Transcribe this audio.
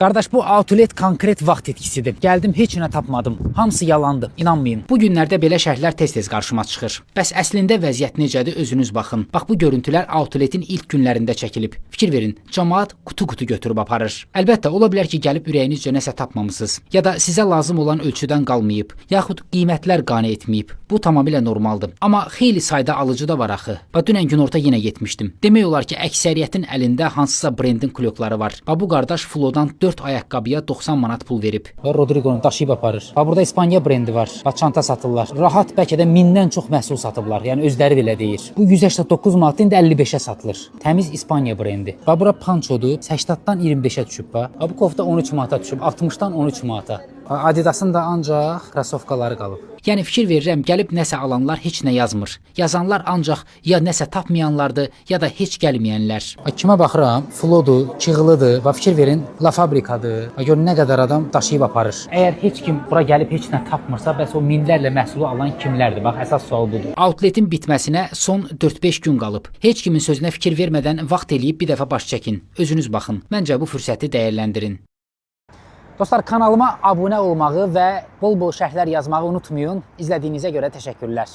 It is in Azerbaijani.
Qardaş, bu outlet konkret vaxt etkisidir. Gəldim, heç nə tapmadım. Hamısı yalandı. İnanmayın. Bu günlərdə belə şərhlər tez-tez qarşıma çıxır. Bəs əslində vəziyyət necədir, özünüz baxın. Bax, bu görüntülər outletin ilk günlərində çəkilib. Fikir verin, cəmaət qutu-qutu götürüb aparır. Əlbəttə, ola bilər ki, gəlib ürəyinizcə nəsə tapmamısınız. Ya da sizə lazım olan ölçüdən qalmayıb. Yaxud qiymətlər qane etməyib. Bu tamamilə normaldır. Amma xeyli sayda alıcı da var axı. Bax, dünən günorta yenə getmişdim. Demək olar ki, əksəriyyətin əlində hansısa brendin klokları var. Bax, bu qardaş Flodan 4 ayaqqabıya 90 manat pul verib. Və Rodrigo'nu daşıyıb aparır. Bax, burada İspaniya brendi var. Bax, çanta satırlar. Rahat bəlkə də 1000-dən çox məhsul satıblar. Yəni özləri belə deyir. Bu 189 manat indi 55-ə satılır. Təmiz İspaniya brendi. Bax, bura pançodur. 80-dan 25-ə düşüb. Bax, bu kofta 13 manata düşüb. 60-dan 13 manata. Adidasın da ancaq krasovkaları qalıb. Yəni fikir verirəm, gəlib nəsə alanlar heç nə yazmır. Yazanlar ancaq ya nəsə tapmayanlardır, ya da heç gəlməyənlər. Kimə baxıram? Flodur, çığlıdır. Və fikir verin, La Fabrikadır. Gör nə qədər adam daşıyıb aparır. Əgər heç kim bura gəlib heç nə tapmırsa, bəs o minlərlə məhsulu alan kimlərdir? Bax, əsas sual budur. Outletin bitməsinə son 4-5 gün qalıb. Heç kimin sözünə fikir vermədən vaxt eləyib bir dəfə baş çəkin. Özünüz baxın. Məncə bu fürsəti dəyərləndirin. Dostlar, kanalıma abunə olmağı və bol-bol şərhlər yazmağı unutmayın. İzlədiyinizə görə təşəkkürlər.